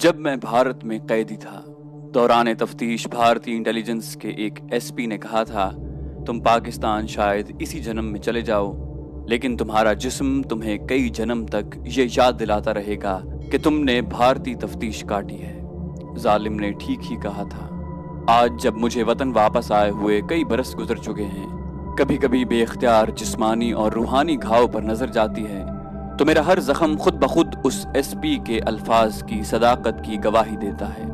جب میں بھارت میں قیدی تھا، دوران تفتیش بھارتی انٹیلیجنس کے ایک ایس پی نے کہا تھا، تم پاکستان شاید اسی جنم میں چلے جاؤ، لیکن تمہارا جسم تمہیں کئی جنم تک یہ یاد دلاتا رہے گا کہ تم نے بھارتی تفتیش کاٹی ہے۔ ظالم نے ٹھیک ہی کہا تھا۔ آج جب مجھے وطن واپس آئے ہوئے کئی برس گزر چکے ہیں، کبھی کبھی بے اختیار جسمانی اور روحانی گھاؤ پر نظر جاتی ہے تو میرا ہر زخم خود بخود اس ایس پی کے الفاظ کی صداقت کی گواہی دیتا ہے۔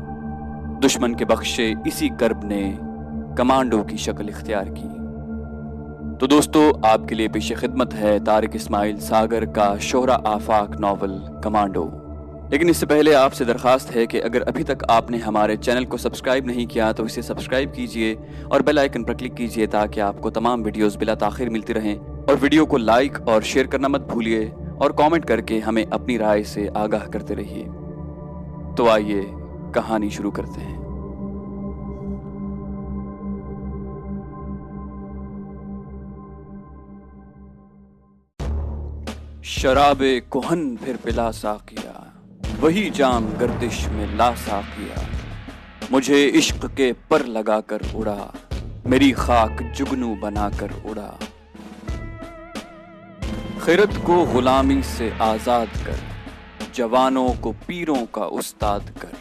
دشمن کے بخشے اسی کرب نے کمانڈو کی شکل اختیار کی۔ تو دوستو، آپ کے لیے پیش خدمت ہے طارق اسماعیل ساگر کا شہرہ آفاق ناول کمانڈو۔ لیکن اس سے پہلے آپ سے درخواست ہے کہ اگر ابھی تک آپ نے ہمارے چینل کو سبسکرائب نہیں کیا تو اسے سبسکرائب کیجئے اور بیل آئیکن پر کلک کیجئے تاکہ آپ کو تمام ویڈیوز بلا تاخیر ملتی رہیں، اور ویڈیو کو لائک اور شیئر کرنا مت بھولیے اور کامنٹ کر کے ہمیں اپنی رائے سے آگاہ کرتے رہیے۔ تو آئیے کہانی شروع کرتے ہیں۔ شراب کہن پھر پلا ساقیا، وہی جام گردش میں لا ساقیا، مجھے عشق کے پر لگا کر اڑا، میری خاک جگنو بنا کر اڑا۔ خرد کو غلامی سے آزاد کر، جوانوں کو پیروں کا استاد کر،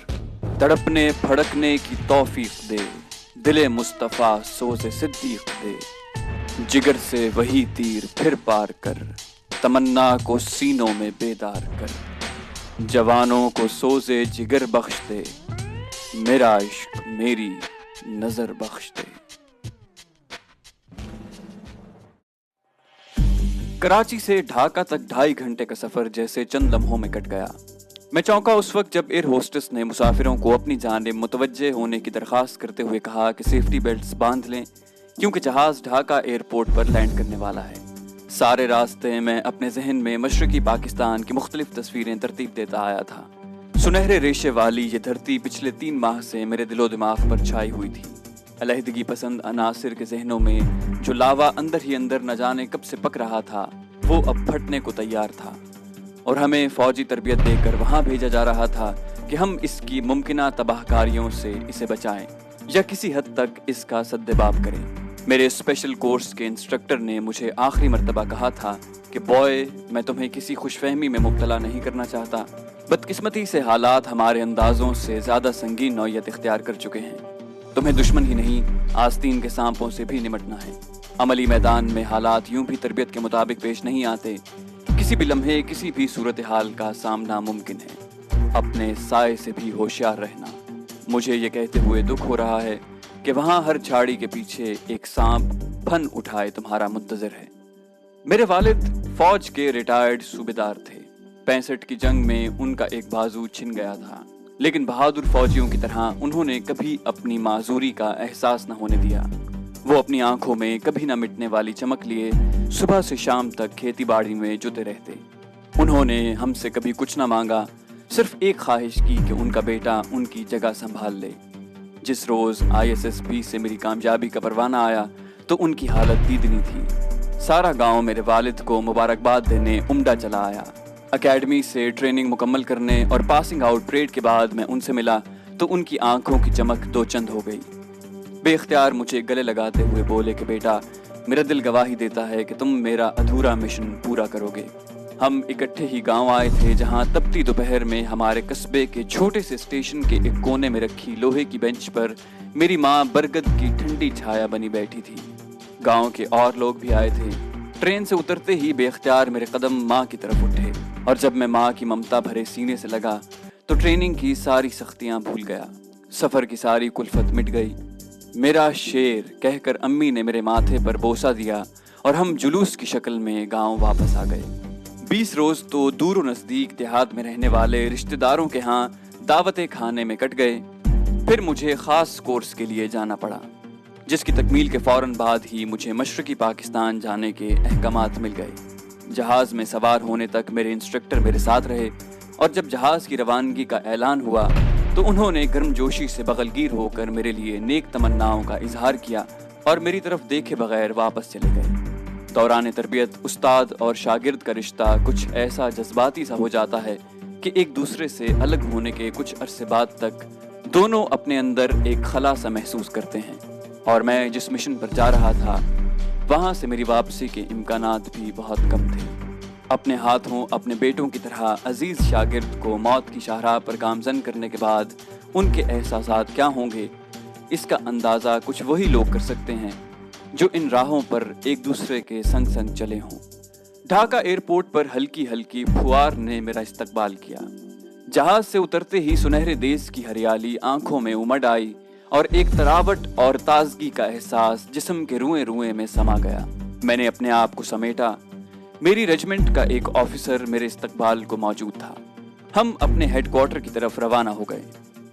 تڑپنے پھڑکنے کی توفیق دے، دل مصطفیٰ سوز صدیق دے، جگر سے وہی تیر پھر پار کر، تمنا کو سینوں میں بیدار کر، جوانوں کو سوزے جگر بخش دے، میرا عشق میری نظر بخش دے۔ کراچی سے ڈھاکہ تک 2.5 گھنٹے کا سفر جیسے چند لمحوں میں کٹ گیا۔ میں چونکا اس وقت جب ایئر ہوسٹس نے مسافروں کو اپنی جانب متوجہ ہونے کی درخواست کرتے ہوئے کہا کہ سیفٹی بیلٹس باندھ لیں کیونکہ جہاز ڈھاکہ ایئرپورٹ پر لینڈ کرنے والا ہے۔ سارے راستے میں اپنے ذہن میں مشرقی پاکستان کی مختلف تصویریں ترتیب دیتا آیا تھا۔ سنہرے ریشے والی یہ دھرتی پچھلے 3 ماہ سے میرے دل و دماغ پر چھائی ہوئی تھی۔ علیحدگی پسند عناصر کے ذہنوں میں جو لاوا اندر ہی اندر نہ جانے کب سے پک رہا تھا، وہ اب پھٹنے کو تیار تھا، اور ہمیں فوجی تربیت دے کر وہاں بھیجا جا رہا تھا کہ ہم اس کی ممکنہ تباہ کاریوں سے اسے بچائیں یا کسی حد تک اس کا سدباب کریں۔ میرے اسپیشل کورس کے انسٹرکٹر نے مجھے آخری مرتبہ کہا تھا کہ بوائے، میں تمہیں کسی خوش فہمی میں مبتلا نہیں کرنا چاہتا۔ بدقسمتی سے حالات ہمارے اندازوں سے زیادہ سنگین نوعیت اختیار کر چکے ہیں۔ تمہیں دشمن ہی نہیں، آستین کے سانپوں سے بھی نمٹنا ہے۔ عملی میدان میں حالات یوں بھی تربیت کے مطابق پیش نہیں آتے، کسی بھی لمحے کسی بھی صورتحال کا سامنا ممکن ہے۔ اپنے سائے سے بھی ہوشیار رہنا۔ مجھے یہ کہتے ہوئے دکھ ہو رہا ہے کہ وہاں ہر جھاڑی کے پیچھے ایک سانپ پھن اٹھائے تمہارا منتظر ہے۔ میرے والد فوج کے ریٹائرڈ صوبیدار تھے۔ 65 کی جنگ میں ان کا ایک بازو چھن گیا تھا، لیکن بہادر فوجیوں کی طرح انہوں نے کبھی اپنی معذوری کا احساس نہ ہونے دیا۔ وہ اپنی آنکھوں میں کبھی نہ مٹنے والی چمک لیے صبح سے شام تک کھیتی باڑی میں جتے رہتے۔ انہوں نے ہم سے کبھی کچھ نہ مانگا، صرف ایک خواہش کی کہ ان کا بیٹا ان کی جگہ سنبھال لے۔ جس روز ISSB سے میری کامیابی کا پروانہ آیا تو ان کی حالت دیدنی تھی۔ سارا گاؤں میرے والد کو مبارکباد دینے امڈا چلا آیا۔ اکیڈمی سے ٹریننگ مکمل کرنے اور پاسنگ آؤٹ پریڈ کے بعد میں ان سے ملا تو ان کی آنکھوں کی چمک 2 چند ہو گئی۔ بے اختیار مجھے گلے لگاتے ہوئے بولے کہ بیٹا، میرا دل گواہی دیتا ہے کہ تم میرا ادھورا مشن پورا کرو گے۔ ہم اکٹھے ہی گاؤں آئے تھے جہاں تپتی دوپہر میں ہمارے قصبے کے چھوٹے سے اسٹیشن کے ایک کونے میں رکھی لوہے کی بینچ پر میری ماں برگد کی ٹھنڈی چھایا بنی بیٹھی تھی۔ گاؤں کے اور لوگ بھی آئے تھے۔ ٹرین سے اترتے ہی بے اختیار میرے قدم ماں کی طرف اٹھے، اور جب میں ماں کی ممتا بھرے سینے سے لگا تو ٹریننگ کی ساری سختیاں بھول گیا، سفر کی ساری کلفت مٹ گئی۔ میرا شیر کہہ کر امی نے میرے ماتھے پر بوسہ دیا اور ہم جلوس کی شکل میں گاؤں واپس آ گئے۔ 20 روز تو دور و نزدیک دیہات میں رہنے والے رشتہ داروں کے ہاں دعوتیں کھانے میں کٹ گئے۔ پھر مجھے خاص کورس کے لیے جانا پڑا، جس کی تکمیل کے فوراً بعد ہی مجھے مشرقی پاکستان جانے کے احکامات مل گئے۔ جہاز میں سوار ہونے تک میرے انسٹرکٹر میرے ساتھ رہے، اور جب جہاز کی روانگی کا اعلان ہوا تو انہوں نے گرم جوشی سے بغلگیر ہو کر میرے لیے نیک تمناؤں کا اظہار کیا اور میری طرف دیکھے بغیر واپس چلے گئے۔ دوران تربیت استاد اور شاگرد کا رشتہ کچھ ایسا جذباتی سا ہو جاتا ہے کہ ایک دوسرے سے الگ ہونے کے کچھ عرصے بعد تک دونوں اپنے اندر ایک خلا سا محسوس کرتے ہیں، اور میں جس مشن پر جا رہا تھا وہاں سے میری واپسی کے امکانات بھی بہت کم تھے۔ اپنے ہاتھوں اپنے بیٹوں کی طرح عزیز شاگرد کو موت کی شاہراہ پر گامزن کرنے کے بعد ان کے احساسات کیا ہوں گے، اس کا اندازہ کچھ وہی لوگ کر سکتے ہیں جو ان راہوں پر ایک دوسرے کے سنگ سنگ چلے ہوں۔ ڈھاکہ ایئرپورٹ پر ہلکی ہلکی پھوار نے میرا استقبال کیا۔ جہاز سے اترتے ہی سنہرے دیس کی ہریالی آنکھوں میں امڈ آئی اور ایک تراوٹ اور تازگی کا احساس جسم کے روئیں روئیں میں سما گیا۔ میں نے اپنے آپ کو سمیٹا۔ میری ریجمنٹ کا ایک آفیسر میرے استقبال کو موجود تھا۔ ہم اپنے ہیڈ کوارٹر کی طرف روانہ ہو گئے۔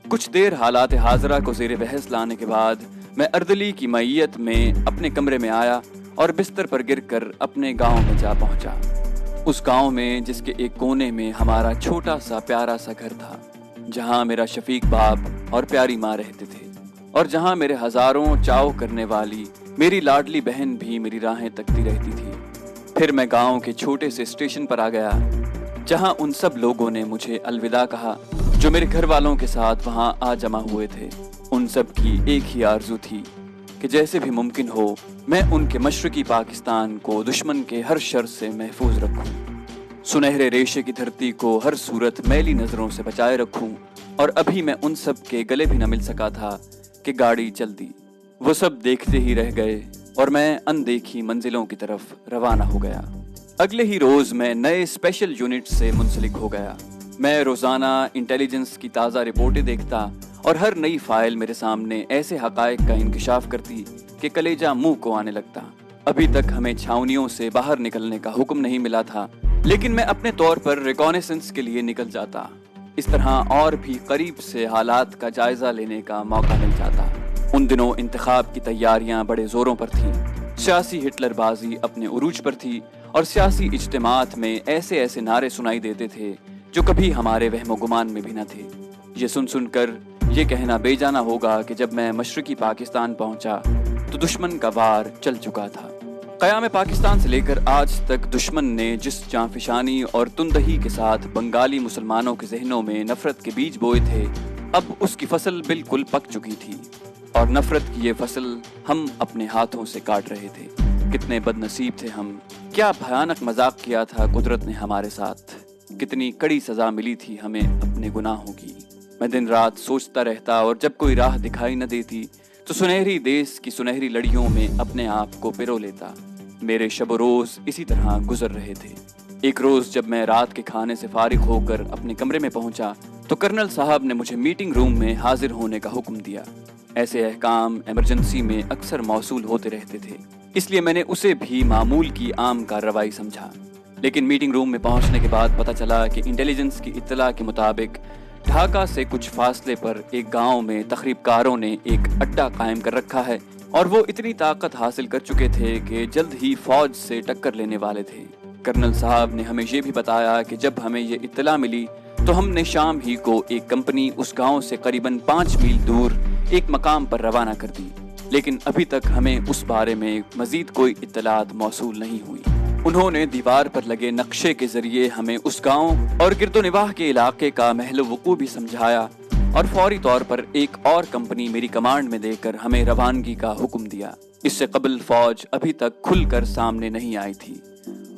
کچھ دیر حالات حاضرہ کو زیر بحث لانے کے بعد میں اردلی کی معیت میں اپنے کمرے میں آیا اور بستر پر گر کر اپنے گاؤں میں جا پہنچا۔ اس گاؤں میں جس کے ایک کونے میں ہمارا چھوٹا سا پیارا سا گھر تھا، جہاں میرا شفیق باپ اور پیاری ماں رہتے تھے، اور جہاں میرے ہزاروں چاؤ کرنے والی میری لاڈلی بہن بھی میری راہیں تکتی رہتی تھی۔ پھر میں گاؤں کے چھوٹے سے اسٹیشن پر آ گیا، جہاں ان سب لوگوں نے مجھے الوداع کہا جو میرے گھر والوں کے ساتھ وہاں آ جمع ہوئے تھے۔ ان سب کی ایک ہی آرزو تھی کہ جیسے بھی ممکن ہو میں ان کے مشرقی پاکستان کو دشمن کے ہر شر سے محفوظ رکھوں، سنہرے ریشے کی دھرتی کو ہر صورت میلی نظروں سے بچائے رکھوں۔ اور ابھی میں ان سب کے گلے بھی نہ مل سکا تھا کہ گاڑی چل دی۔ وہ سب دیکھتے ہی رہ گئے اور میں اندیکھی منزلوں کی طرف روانہ ہو گیا۔ اگلے ہی روز میں نئے اسپیشل یونٹ سے منسلک ہو گیا۔ میں روزانہ انٹیلیجنس کی تازہ رپورٹیں دیکھتا اور ہر نئی فائل میرے سامنے ایسے حقائق کا انکشاف کرتی کہ کلیجہ منہ کو آنے لگتا۔ ابھی تک ہمیں چھاونیوں سے باہر نکلنے کا حکم نہیں ملا تھا، لیکن میں اپنے طور پر ریکانیسنس کے لیے نکل جاتا۔ اس طرح اور بھی قریب سے حالات کا جائزہ لینے کا موقع مل جاتا۔ ان دنوں انتخاب کی تیاریاں بڑے زوروں پر تھیں۔ سیاسی ہٹلر بازی اپنے عروج پر تھی اور سیاسی اجتماعات میں ایسے ایسے نعرے سنائی دیتے تھے جو کبھی ہمارے وہم و گمان میں بھی نہ تھے۔ یہ سن کر یہ کہنا بے جانا ہوگا کہ جب میں مشرقی پاکستان پہنچا تو دشمن کا وار چل چکا تھا۔ قیام پاکستان سے لے کر آج تک دشمن نے جس جانفشانی اور تندہی کے ساتھ بنگالی مسلمانوں کے ذہنوں میں نفرت کے بیج بوئے تھے، اب اس کی فصل بالکل پک چکی تھی، اور نفرت کی یہ فصل ہم اپنے ہاتھوں سے کاٹ رہے تھے۔ کتنے بد نصیب تھے ہم، کیا بھیانک مذاق کیا تھا قدرت نے ہمارے ساتھ، کتنی کڑی سزا ملی تھی ہمیں اپنے گناہوں کی۔ میں دن رات سوچتا رہتا، اور جب کوئی راہ دکھائی نہ دیتی تو سنہری دیس کی سنہری لڑیوں میں اپنے آپ کو پرو لیتا۔ میرے شب و روز اسی طرح گزر رہے تھے۔ ایک روز جب میں رات کے کھانے سے فارغ ہو کر اپنے کمرے میں پہنچا تو کرنل صاحب نے مجھے میٹنگ روم میں حاضر ہونے کا حکم دیا۔ ایسے احکام ایمرجنسی میں اکثر موصول ہوتے رہتے تھے، اس لیے میں نے اسے بھی معمول کی عام کارروائی سمجھا۔ لیکن میٹنگ روم میں پہنچنے کے بعد پتہ چلا کہ انٹیلیجنس کی اطلاع کے مطابق ڈھاکہ سے کچھ فاصلے پر ایک گاؤں میں تخریب کاروں نے ایک اڈہ قائم کر رکھا ہے، اور وہ اتنی طاقت حاصل کر چکے تھے کہ جلد ہی فوج سے ٹکر لینے والے تھے۔ کرنل صاحب نے ہمیں یہ بھی بتایا کہ جب ہمیں یہ اطلاع ملی تو ہم نے شام ہی کو ایک کمپنی اس گاؤں سے قریباً 5 میل دور ایک مقام پر روانہ کر دی، لیکن ابھی تک ہمیں اس بارے میں مزید کوئی اطلاعات موصول نہیں ہوئی۔ انہوں نے دیوار پر لگے نقشے کے ذریعے ہمیں اس گاؤں اور گرد و نواح کے علاقے کا محل وقوع بھی سمجھایا، اور فوری طور پر ایک اور کمپنی میری کمانڈ میں دے کر ہمیں روانگی کا حکم دیا۔ اس سے قبل فوج ابھی تک کھل کر سامنے نہیں آئی تھی،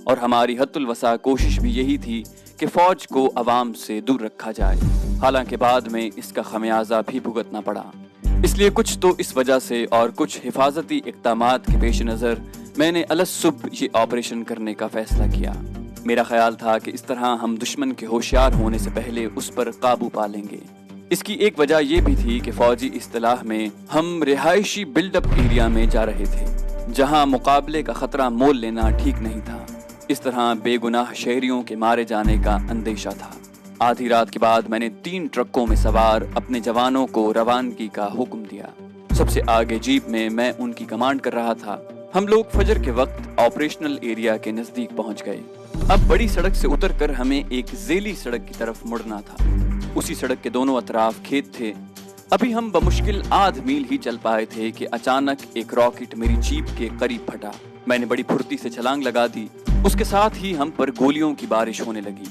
اور ہماری حد الوسع کوشش بھی یہی تھی کہ فوج کو عوام سے دور رکھا جائے۔ حالانکہ بعد میں اس کا خمیازہ بھی بھگتنا پڑا۔ اس لیے کچھ تو اس وجہ سے اور کچھ حفاظتی اقدامات کے پیش نظر میں نے الصبح یہ آپریشن کرنے کا فیصلہ کیا۔ میرا خیال تھا کہ اس طرح ہم دشمن کے ہوشیار ہونے سے پہلے اس پر قابو پا لیں گے۔ اس کی ایک وجہ یہ بھی تھی کہ فوجی اصطلاح میں ہم رہائشی بلڈ اپ ایریا میں جا رہے تھے، جہاں مقابلے کا خطرہ مول لینا ٹھیک نہیں تھا۔ اس طرح بے گناہ شہریوں کے مارے جانے کا اندیشہ تھا۔ آدھی رات کے بعد میں نے 3 ٹرکوں میں سوار اپنے جوانوں کو روانگی کا حکم دیا۔ سب سے آگے جیپ میں میں ان کی کمانڈ کر رہا تھا۔ ہم لوگ فجر کے وقت آپریشنل ایریا کے نزدیک پہنچ گئے۔ اب بڑی سڑک سے اتر کر ہمیں ایک ذیلی سڑک کی طرف مڑنا تھا۔ اسی سڑک کے دونوں اطراف کھیت تھے۔ ابھی ہم بمشکل آدھ میل ہی چل پائے تھے کہ اچانک ایک راکٹ میری جیپ کے قریب پھٹا۔ میں نے بڑی پھرتی سے چھلانگ لگا دی۔ اس کے ساتھ ہی ہم پر گولیوں کی بارش ہونے لگی۔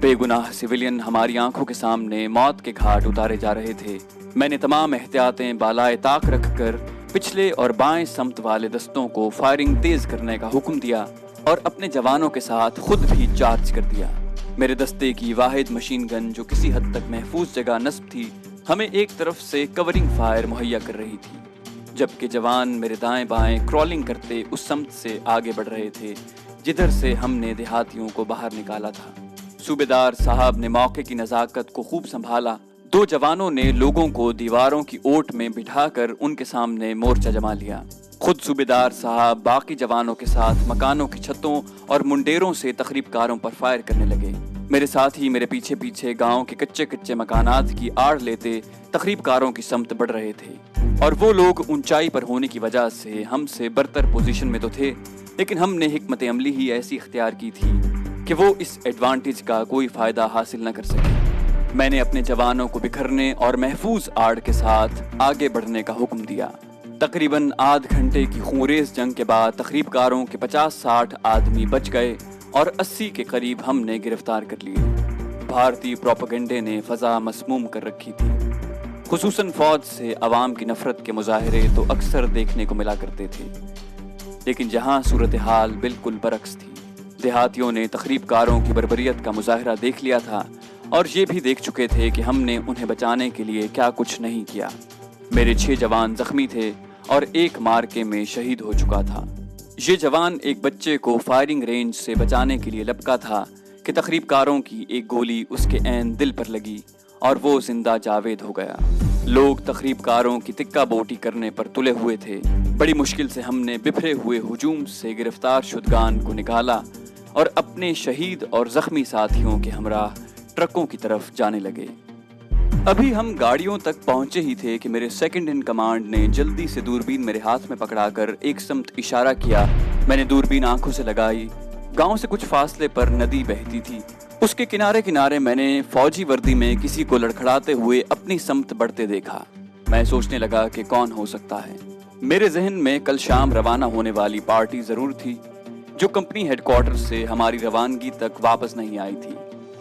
بے گناہ سویلین ہماری آنکھوں کے سامنے موت کے گھاٹ اتارے جا رہے تھے۔ میں نے تمام احتیاطیں بالائے طاق رکھ کر پچھلے اور بائیں سمت والے دستوں کو فائرنگ تیز کرنے کا حکم دیا اور اپنے جوانوں کے ساتھ خود بھی چارج کر دیا۔ میرے دستے کی واحد مشین گن، جو کسی حد تک محفوظ جگہ نصب تھی، ہمیں ایک طرف سے کورنگ فائر مہیا کر رہی تھی، جبکہ جوان میرے دائیں بائیں کرالنگ کرتے اس سمت سے آگے بڑھ رہے تھے جدھر سے ہم نے دیہاتیوں کو باہر نکالا تھا۔ صوبیدار صاحب نے موقع کی نزاکت کو خوب سنبھالا۔ 2 جوانوں نے لوگوں کو دیواروں کی اوٹ میں بٹھا کر ان کے سامنے مورچہ جما لیا۔ خود صوبیدار صاحب باقی جوانوں کے ساتھ مکانوں کی چھتوں اور منڈیروں سے تخریب کاروں پر فائر کرنے لگے۔ میرے ساتھ ہی میرے پیچھے پیچھے گاؤں کے کچے مکانات کی آڑ لیتے تخریب کاروں کی سمت بڑھ رہے تھے، اور وہ لوگ اونچائی پر ہونے کی وجہ سے ہم سے برتر پوزیشن میں تو تھے، لیکن ہم نے حکمت عملی ہی ایسی اختیار کی تھی کہ وہ اس ایڈوانٹیج کا کوئی فائدہ حاصل نہ کر سکے۔ میں نے اپنے جوانوں کو بکھرنے اور محفوظ آڑ کے ساتھ آگے بڑھنے کا حکم دیا۔ تقریباً آدھ گھنٹے کی خونریز جنگ کے بعد تخریب کاروں کے 50-60 آدمی بچ گئے اور 80 کے قریب ہم نے گرفتار کر لیے۔ بھارتی پروپیگنڈے نے فضا مسموم کر رکھی تھی، خصوصاً فوج سے عوام کی نفرت کے مظاہرے تو اکثر دیکھنے کو ملا کرتے تھے، لیکن جہاں صورتحال بالکل برعکس تھی۔ دیہاتیوں نے تخریب کاروں کی بربریت کا مظاہرہ دیکھ لیا تھا اور یہ بھی دیکھ چکے تھے کہ ہم نے انہیں بچانے کے لیے کیا کچھ نہیں کیا۔ میرے 6 جوان زخمی تھے اور 1 مارکے میں شہید ہو چکا تھا۔ یہ جوان ایک بچے کو فائرنگ رینج سے بچانے کے لیے لپکا تھا کہ تخریب کاروں کی ایک گولی اس کے عین دل پر لگی اور وہ زندہ جاوید ہو گیا۔ لوگ تخریب کاروں کی تکہ بوٹی کرنے پر تلے ہوئے تھے۔ بڑی مشکل سے ہم نے بپھرے ہوئے ہجوم سے گرفتار شدگان کو نکالا اور اپنے شہید اور زخمی ساتھیوں کے ہمراہ ٹرکوں کی طرف جانے لگے۔ ابھی ہم گاڑیوں تک پہنچے ہی تھے کہ میرے سیکنڈ ان کمانڈ نے جلدی سے دوربین میرے ہاتھ میں پکڑا کر ایک سمت اشارہ کیا۔ میں نے دوربین آنکھوں سے لگائی۔ گاؤں سے کچھ فاصلے پر ندی بہتی تھی، اس کے کنارے میں نے فوجی وردی میں کسی کو لڑکھڑاتے ہوئے اپنی سمت بڑھتے دیکھا۔ میں سوچنے لگا کہ کون ہو سکتا ہے۔ میرے ذہن میں کل شام روانہ ہونے والی پارٹی ضرور تھی، جو کمپنی ہیڈ کوارٹر سے ہماری روانگی تک واپس نہیں آئی تھی،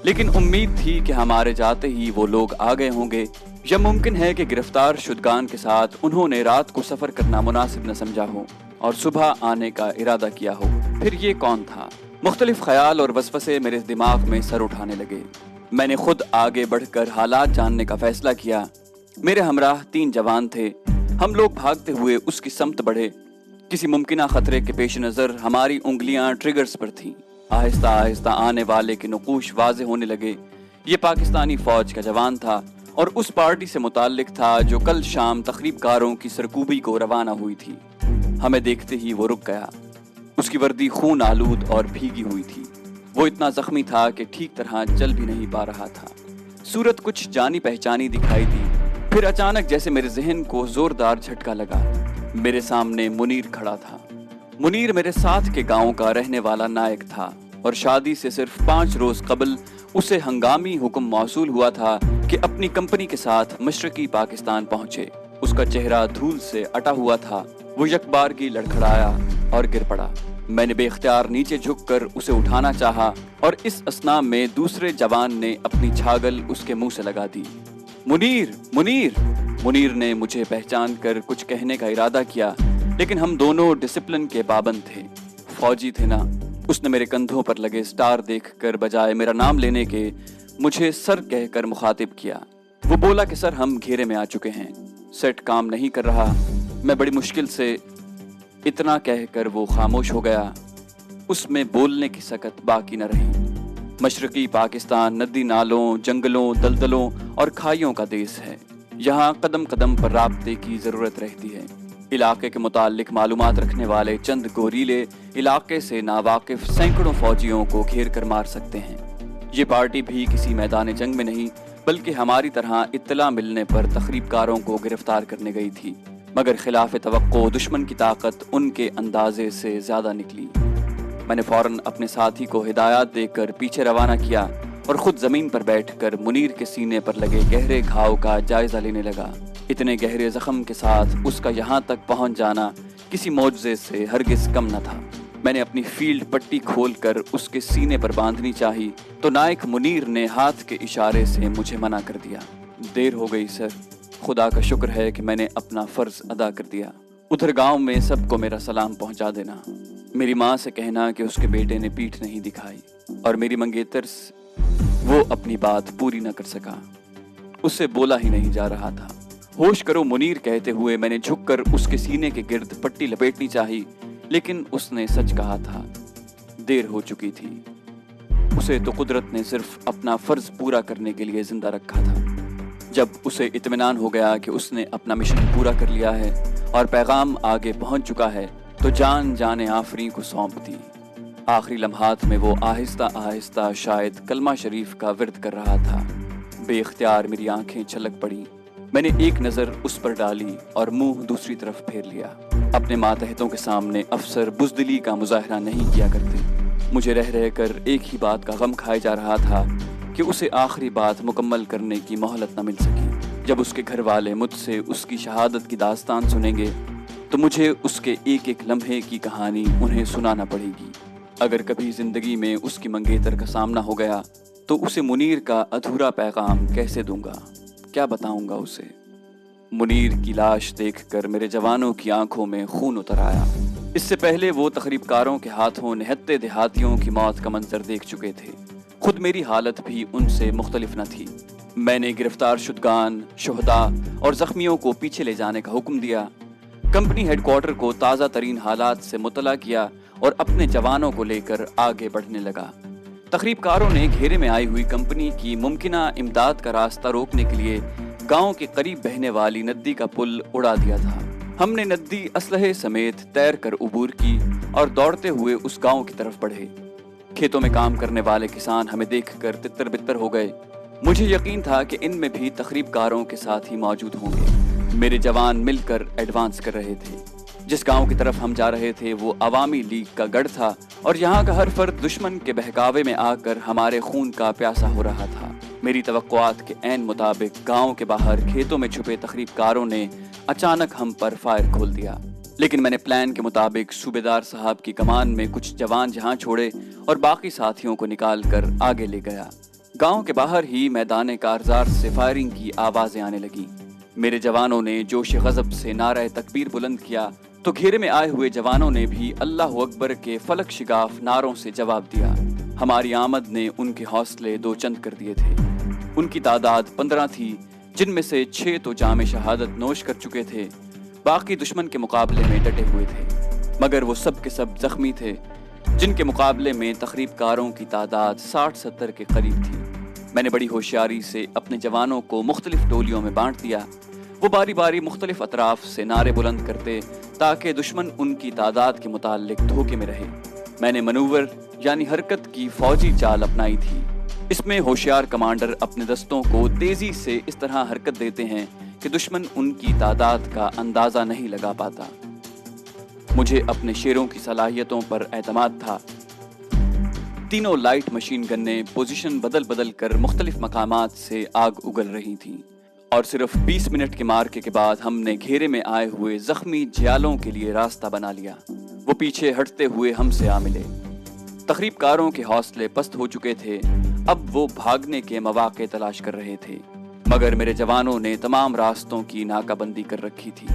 لیکن امید تھی کہ ہمارے جاتے ہی وہ لوگ آ گئے ہوں گے، یا ممکن ہے کہ گرفتار شدگان کے ساتھ انہوں نے رات کو سفر کرنا مناسب نہ سمجھا ہو اور صبح آنے کا ارادہ کیا ہو۔ پھر یہ کون تھا؟ مختلف خیال اور وسوسے میرے دماغ میں سر اٹھانے لگے۔ میں نے خود آگے بڑھ کر حالات جاننے کا فیصلہ کیا۔ میرے ہمراہ 3 جوان تھے۔ ہم لوگ بھاگتے ہوئے اس کی سمت بڑھے۔ کسی ممکنہ خطرے کے پیش نظر ہماری انگلیاں ٹریگرز پر تھیں۔ آہستہ آہستہ آنے والے کے نقوش واضح ہونے لگے۔ یہ پاکستانی فوج کا جوان تھا اور اس پارٹی سے متعلق تھا جو کل شام تخریب کاروں کی سرکوبی کو روانہ ہوئی تھی۔ ہمیں دیکھتے ہی وہ رک گیا۔ اس کی وردی خون آلود اور بھیگی ہوئی تھی۔ وہ اتنا زخمی تھا کہ ٹھیک طرح چل بھی نہیں پا رہا تھا۔ صورت کچھ جانی پہچانی دکھائی دی۔ پھر اچانک جیسے میرے ذہن کو زوردار جھٹکا لگا۔ میرے سامنے منیر کھڑا تھا۔ منیر میرے ساتھ کے گاؤں کا رہنے والا نائک تھا اور شادی سے صرف 5 روز قبل اسے ہنگامی حکم موصول ہوا تھا کہ اپنی کمپنی کے ساتھ مشرقی پاکستان پہنچے۔ اس کا چہرہ دھول سے اٹا ہوا تھا۔ وہ یکبارگی لڑکھڑایا اور گر پڑا۔ میں نے بے اختیار نیچے جھک کر اسے اٹھانا چاہا اور اس اثناء میں دوسرے جوان نے اپنی چھاگل اس کے منہ سے لگا دی۔ منیر! منیر! منیر نے مجھے پہچان کر کچھ کہنے کا ارادہ کیا، لیکن ہم دونوں ڈسپلن کے پابند تھے، فوجی تھے نا۔ اس نے میرے کندھوں پر لگے سٹار دیکھ کر بجائے میرا نام لینے کے مجھے سر کہہ کر مخاطب کیا۔ وہ بولا کہ سر ہم گھیرے میں آ چکے ہیں، سیٹ کام نہیں کر رہا۔ میں بڑی مشکل سے اتنا کہہ کر وہ خاموش ہو گیا۔ اس میں بولنے کی سکت باقی نہ رہی۔ مشرقی پاکستان ندی نالوں، جنگلوں، دلدلوں اور کھائیوں کا دیس ہے۔ یہاں قدم قدم پر رابطے کی ضرورت رہتی ہے۔ علاقے کے متعلق معلومات رکھنے والے چند گوریلے علاقے سے ناواقف سینکڑوں فوجیوں کو گھیر کر مار سکتے ہیں۔ یہ پارٹی بھی کسی میدان جنگ میں نہیں، بلکہ ہماری طرح اطلاع ملنے پر تخریب کاروں کو گرفتار کرنے گئی تھی، مگر خلاف توقع دشمن کی طاقت ان کے اندازے سے زیادہ نکلی۔ میں نے فوراً اپنے ساتھی کو ہدایات دے کر پیچھے روانہ کیا اور خود زمین پر بیٹھ کر منیر کے سینے پر لگے گہرے گھاؤ کا جائزہ لینے لگا۔ اتنے گہرے زخم کے ساتھ اس کا یہاں تک پہنچ جانا کسی معجزے سے ہرگز کم نہ تھا۔ میں نے اپنی فیلڈ پٹی کھول کر اس کے سینے پر باندھنی چاہی تو نائک منیر نے ہاتھ کے اشارے سے مجھے منع کر دیا۔ دیر ہو گئی سر، خدا کا شکر ہے کہ میں نے اپنا فرض ادا کر دیا۔ ادھر گاؤں میں سب کو میرا سلام پہنچا دینا۔ میری ماں سے کہنا کہ اس کے بیٹے نے پیٹھ نہیں دکھائی اور میری منگیتر وہ اپنی بات پوری نہ کر سکا، اسے بولا ہی نہیں جا رہا تھا۔ ہوش کرو منیر کہتے ہوئے میں نے جھک کر اس کے سینے کے گرد پٹی لپیٹنی چاہی، لیکن اس نے سچ کہا تھا، دیر ہو چکی تھی۔ اسے تو قدرت نے صرف اپنا فرض پورا کرنے کے لیے زندہ رکھا تھا۔ جب اسے اطمینان ہو گیا کہ اس نے اپنا مشن پورا کر لیا ہے اور پیغام آگے پہنچ چکا ہے تو جان آفریں کو سونپ دی۔ آخری لمحات میں وہ آہستہ آہستہ شاید کلمہ شریف کا ورد کر رہا تھا۔ بے اختیار میری آنکھیں چھلک پڑی۔ میں نے ایک نظر اس پر ڈالی اور منہ دوسری طرف پھیر لیا۔ اپنے ماتحتوں کے سامنے افسر بزدلی کا مظاہرہ نہیں کیا کرتے۔ مجھے رہ کر ایک ہی بات کا غم کھائے جا رہا تھا کہ اسے آخری بات مکمل کرنے کی مہلت نہ مل سکی۔ جب اس کے گھر والے مجھ سے اس کی شہادت کی داستان سنیں گے تو مجھے اس کے ایک ایک لمحے کی کہانی انہیں سنانا پڑے گی۔ اگر کبھی زندگی میں اس کی منگیتر کا سامنا ہو گیا تو اسے منیر کا ادھورا پیغام کیسے دوں گا، کیا بتاؤں گا اسے؟ منیر کی لاش دیکھ کر میرے جوانوں کی آنکھوں میں خون اتر آیا۔ اس سے پہلے وہ تخریب کاروں کے ہاتھوں نہتے دیہاتیوں کی موت کا منظر دیکھ چکے تھے۔ خود میری حالت بھی ان سے مختلف نہ تھی۔ میں نے گرفتار شدگان، شہداء اور زخمیوں کو پیچھے لے جانے کا حکم دیا۔ کمپنی ہیڈ کوارٹر کو تازہ ترین حالات سے مطلع کیا اور اپنے جوانوں کو لے کر آگے بڑھنے لگا۔ تخریب کاروں نے گھیرے میں آئی ہوئی کمپنی کی ممکنہ امداد کا راستہ روکنے کے لیے گاؤں کے قریب بہنے والی ندی کا پل اڑا دیا تھا۔ ہم نے ندی اسلحے سمیت تیر کر عبور کی اور دوڑتے ہوئے اس گاؤں کی طرف بڑھے۔ کھیتوں میں کام کرنے والے کسان ہمیں دیکھ کر تتر بتر ہو گئے۔ مجھے یقین تھا کہ ان میں بھی تخریب کاروں کے ساتھ ہی موجود ہوں گے۔ میرے جوان مل کر ایڈوانس کر رہے تھے۔ جس گاؤں کی طرف ہم جا رہے تھے وہ عوامی لیگ کا گڑھ تھا اور یہاں کا ہر فرد دشمن کے بہکاوے میں آ کر ہمارے خون کا پیاسا ہو رہا تھا۔ میری توقعات کے عین مطابق گاؤں کے باہر کھیتوں میں چھپے تخریب کاروں نے اچانک ہم پر فائر کھول دیا، لیکن میں نے پلان کے مطابق صوبیدار صاحب کی کمان میں کچھ جوان جہاں چھوڑے اور باقی ساتھیوں کو نکال کر آگے لے گیا۔ گاؤں کے باہر ہی میدان کارزار سے فائرنگ کی آوازیں آنے لگیں۔ میرے جوانوں نے جوش غضب سے نعرہ تکبیر بلند کیا تو گھیرے میں آئے ہوئے جوانوں نے بھی اللہ اکبر کے فلک شگاف نعروں سے جواب دیا۔ ہماری آمد نے ان کے حوصلے دو چند کر دیے تھے۔ ان کی تعداد 15 تھی، جن میں سے 6 تو جام شہادت نوش کر چکے تھے، باقی دشمن کے مقابلے میں ڈٹے ہوئے تھے، مگر وہ سب کے سب زخمی تھے، جن کے مقابلے میں تخریب کاروں کی تعداد 60-70 کے قریب تھی۔ میں نے بڑی ہوشیاری سے اپنے جوانوں کو مختلف ٹولیوں میں بانٹ دیا۔ وہ باری باری مختلف اطراف سے نعرے بلند کرتے تاکہ دشمن ان کی تعداد کے متعلق دھوکے میں رہے۔ میں نے منور یعنی حرکت کی فوجی چال اپنائی تھی۔ اس میں ہوشیار کمانڈر اپنے دستوں کو تیزی سے اس طرح حرکت دیتے ہیں کہ دشمن ان کی تعداد کا اندازہ نہیں لگا پاتا۔ مجھے اپنے شیروں کی صلاحیتوں پر اعتماد تھا۔ تینوں لائٹ مشین گنیں پوزیشن بدل کر مختلف مقامات سے آگ اگل رہی تھیں، اور صرف 20 منٹ کے مارکے کے بعد ہم نے گھیرے میں آئے ہوئے زخمی جیالوں کے لیے راستہ بنا لیا۔ وہ پیچھے ہٹتے ہوئے ہم سے آ ملے۔ تخریب کاروں کے حوصلے پست ہو چکے تھے، اب وہ بھاگنے کے مواقع تلاش کر رہے تھے، مگر میرے جوانوں نے تمام راستوں کی ناکہ بندی کر رکھی تھی۔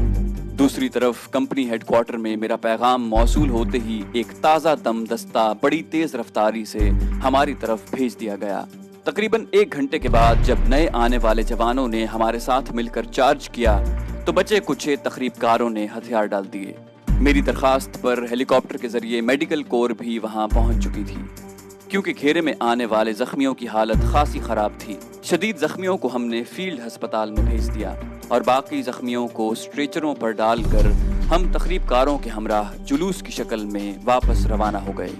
دوسری طرف کمپنی ہیڈ کوارٹر میں میرا پیغام موصول ہوتے ہی ایک تازہ دم دستہ بڑی تیز رفتاری سے ہماری طرف بھیج دیا گیا۔ تقریباً 1 گھنٹے کے بعد جب نئے آنے والے جوانوں نے ہمارے ساتھ مل کر چارج کیا تو بچے کچے تخریب کاروں نے ہتھیار ڈال دیے۔ میری درخواست پر ہیلی کاپٹر کے ذریعے میڈیکل کور بھی وہاں پہنچ چکی تھی، کیونکہ گھیرے میں آنے والے زخمیوں کی حالت خاصی خراب تھی۔ شدید زخمیوں کو ہم نے فیلڈ ہسپتال میں بھیج دیا اور باقی زخمیوں کو اسٹریچروں پر ڈال کر ہم تخریب کاروں کے ہمراہ جلوس کی شکل میں واپس روانہ ہو گئے۔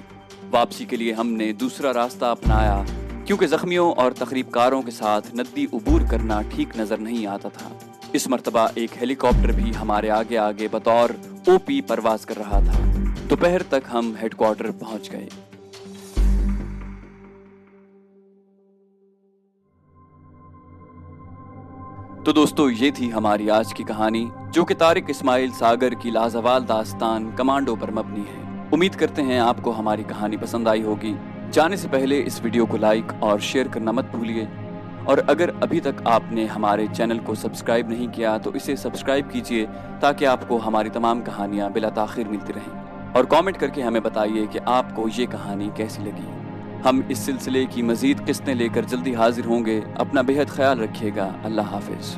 واپسی کے لیے ہم نے دوسرا راستہ اپنایا، کیونکہ زخمیوں اور تخریب کاروں کے ساتھ ندی عبور کرنا ٹھیک نظر نہیں آتا تھا۔ اس مرتبہ ایک ہیلی کاپٹر بھی ہمارے آگے آگے بطور OP پرواز کر رہا تھا۔ دوپہر تک ہم ہیڈ کوارٹر پہنچ گئے۔ تو دوستو، یہ تھی ہماری آج کی کہانی، جو کہ طارق اسماعیل ساگر کی لازوال داستان کمانڈو پر مبنی ہے۔ امید کرتے ہیں آپ کو ہماری کہانی پسند آئی ہوگی۔ جانے سے پہلے اس ویڈیو کو لائک اور شیئر کرنا مت بھولیے، اور اگر ابھی تک آپ نے ہمارے چینل کو سبسکرائب نہیں کیا تو اسے سبسکرائب کیجیے تاکہ آپ کو ہماری تمام کہانیاں بلا تاخیر ملتی رہیں، اور کامنٹ کر کے ہمیں بتائیے کہ آپ کو یہ کہانی کیسی لگی۔ ہم اس سلسلے کی مزید قسطیں لے کر جلدی حاضر ہوں گے۔ اپنا بہت خیال رکھیے گا۔ اللہ حافظ۔